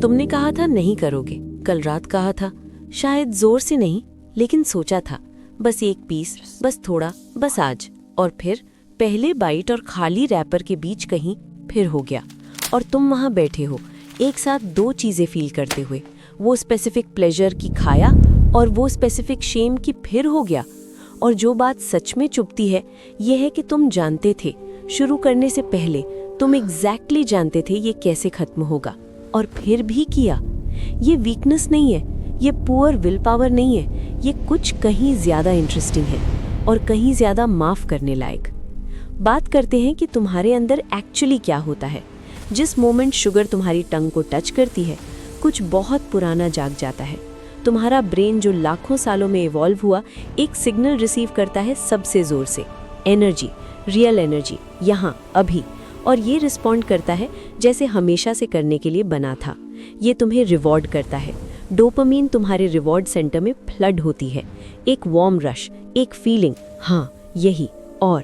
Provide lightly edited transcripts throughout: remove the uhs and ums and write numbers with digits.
तुमने कहा था नहीं करोगे, कल रात कहा था, शायद जोर से नहीं लेकिन सोचा था, बस एक पीस, बस थोड़ा, बस आज। और फिर पहले बाइट और खाली रैपर के बीच कहीं फिर हो गया, और तुम वहाँ बैठे हो एक साथ दो चीज़ें फील करते हुए, वो स्पेसिफिक प्लेजर की खाया और वो स्पेसिफिक शेम की फिर हो गया। और जो बात सच में चुभती है ये है कि तुम जानते थे शुरू करने से पहले, तुम एग्जैक्टली जानते थे ये कैसे खत्म होगा, और फिर भी किया। ये वीकनेस नहीं है, ये पुअर विल पावर नहीं है, ये कुछ कहीं ज़्यादा इंटरेस्टिंग है और कहीं ज़्यादा माफ़ करने लायक। बात करते हैं कि तुम्हारे अंदर एक्चुअली क्या होता है। जिस मोमेंट शुगर तुम्हारी टंग को टच करती है, कुछ बहुत पुराना जाग जाता है। तुम्हारा ब्रेन जो लाखों सालों में इवॉल्व हुआ, एक सिग्नल रिसीव करता है सबसे ज़ोर से, एनर्जी, रियल एनर्जी, यहाँ अभी। और ये रिस्पॉन्ड करता है जैसे हमेशा से करने के लिए बना था। ये तुम्हें रिवॉर्ड करता है। डोपामीन तुम्हारे रिवॉर्ड सेंटर में फ्लड होती है, एक वार्म रश, एक फीलिंग, हाँ यही। और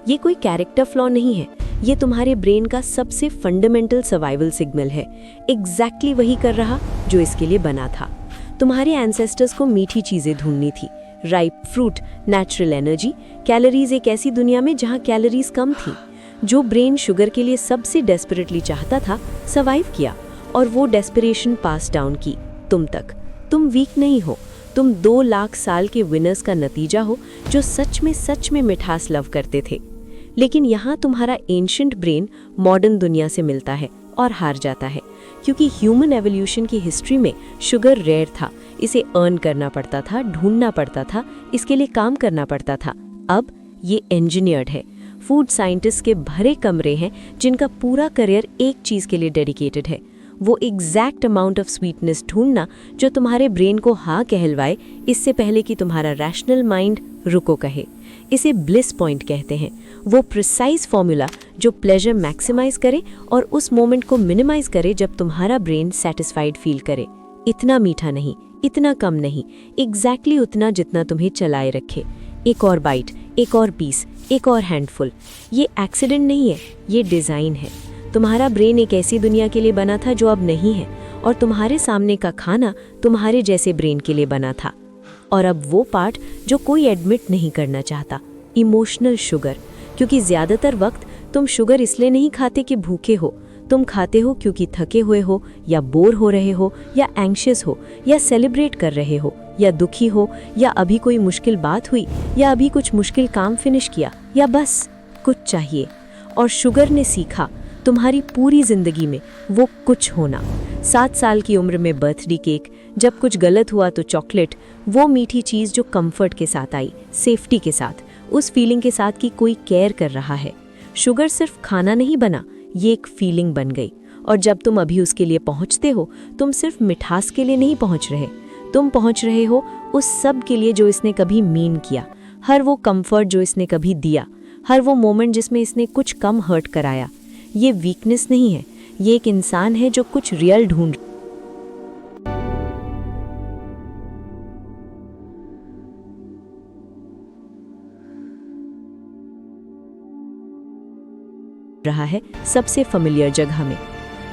ये कोई कैरेक्टर फ्लॉ नहीं है, ये तुम्हारे ब्रेन का सबसे फंडामेंटल सर्वाइवल सिग्नल है, एग्जैक्टली वही कर रहा जो इसके लिए बना था। तुम्हारे एंसेस्टर्स को मीठी चीज़ें ढूंढनी थी, ripe fruit, natural energy, calories, एक ऐसी दुनिया में जहाँ कैलोरीज कम थी। जो ब्रेन शुगर के लिए सबसे डेस्परेटली चाहता था, सर्वाइव किया, और वो डेस्परेशन पास डाउन की तुम तक। तुम वीक नहीं हो, तुम 2 लाख साल के विनर्स का नतीजा हो जो सच में मिठास लव करते थे। लेकिन यहाँ तुम्हारा एंशिएंट ब्रेन मॉडर्न दुनिया से मिलता है और हार जाता है, क्योंकि ह्यूमन एवोल्यूशन की हिस्ट्री में शुगर रेयर था, इसे अर्न करना पड़ता था, ढूंढना पड़ता था, इसके लिए काम करना पड़ता था। अब ये इंजीनियर्ड है। फूड साइंटिस्ट के भरे कमरे हैं जिनका पूरा करियर एक चीज़ के लिए डेडिकेटेड है, वो एग्जैक्ट अमाउंट ऑफ स्वीटनेस ढूंढना जो तुम्हारे ब्रेन को हाँ कहलवाए इससे पहले कि तुम्हारा रैशनल माइंड रुको कहे। इसे ब्लिस पॉइंट कहते हैं, वो प्रिसाइज फॉर्मूला जो प्लेजर मैक्सिमाइज करे और उस मोमेंट को मिनिमाइज करे जब तुम्हारा ब्रेन सेटिस्फाइड फील करे। इतना मीठा नहीं, इतना कम नहीं, एग्जैक्टली उतना जितना तुम्हें चलाए रखे। एक और बाइट, एक और पीस, एक और हैंडफुल। ये एक्सीडेंट नहीं है, ये डिज़ाइन है। तुम्हारा ब्रेन एक ऐसी दुनिया के लिए बना था जो अब नहीं है, और तुम्हारे सामने का खाना तुम्हारे जैसे ब्रेन के लिए बना था। और अब वो पार्ट जो कोई एडमिट नहीं करना चाहता, इमोशनल शुगर। क्योंकि ज़्यादातर वक्त तुम शुगर इसलिए नहीं खाते कि भूखे हो, तुम खाते हो क्योंकि थके हुए हो, या बोर हो रहे हो, या एंग्शियस हो, या सेलिब्रेट कर रहे हो, या दुखी हो, या अभी कोई मुश्किल बात हुई, या अभी कुछ मुश्किल काम फिनिश किया, या बस कुछ चाहिए। और शुगर ने सीखा तुम्हारी पूरी जिंदगी में वो कुछ होना। 7 साल की उम्र में बर्थडे केक, जब कुछ गलत हुआ तो चॉकलेट, वो मीठी चीज़ जो कंफर्ट के साथ आई, सेफ्टी के साथ, उस फीलिंग के साथ कि कोई केयर कर रहा है। शुगर सिर्फ खाना नहीं बना, ये एक फीलिंग बन गई। और जब तुम अभी उसके लिए पहुंचते हो, तुम सिर्फ मिठास के लिए नहीं पहुंच रहे, तुम पहुंच रहे हो उस सब के लिए जो इसने कभी मीन किया, हर वो कंफर्ट जो इसने कभी दिया, हर वो मोमेंट जिसमें इसने कुछ कम हर्ट कराया। ये वीकनेस नहीं है, ये एक इंसान है जो कुछ रियल ढूंढ रहा है सबसे फेमिलियर जगह में।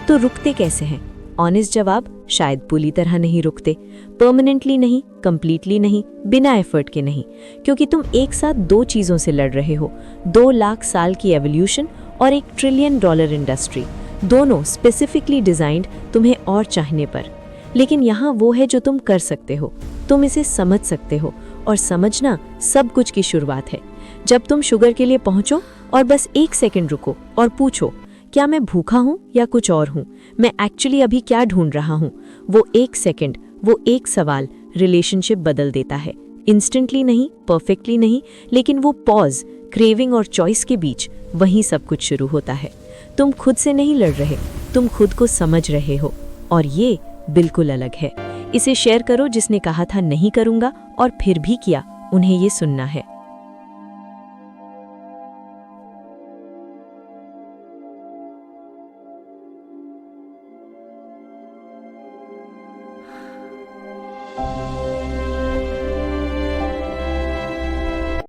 तो रुकते कैसे हैं? ऑनेस्ट जवाब, शायद पूरी तरह नहीं रुकते, परमानेंटली नहीं, कंप्लीटली नहीं, बिना एफर्ट के नहीं। क्योंकि तुम एक साथ 2 चीज़ों से लड़ रहे हो, 2 लाख साल की एवोल्यूशन और $1 ट्रिलियन इंडस्ट्री, दोनों स्पेसिफिकली डिज़ाइंड तुम्हें और चाहने पर। लेकिन यहाँ वो है जो तुम कर सकते हो, तुम इसे समझ सकते हो, और समझना सब कुछ की शुरुआत है। जब तुम शुगर के लिए पहुँचो और बस 1 सेकंड रुको और पूछो, क्या मैं भूखा हूँ या कुछ और हूँ? मैं एक्चुअली अभी क्या ढूंढ रहा हूँ? वो 1 सेकंड, वो एक सवाल रिलेशनशिप बदल देता है। इंस्टेंटली नहीं, परफेक्टली नहीं, लेकिन वो पॉज, क्रेविंग और चॉइस के बीच वहीं सब कुछ शुरू होता है। तुम खुद से नहीं लड़ रहे, तुम खुद को समझ रहे हो, और ये बिल्कुल अलग है। इसे शेयर करो जिसने कहा था नहीं करूँगा और फिर भी किया। उन्हें ये सुनना है।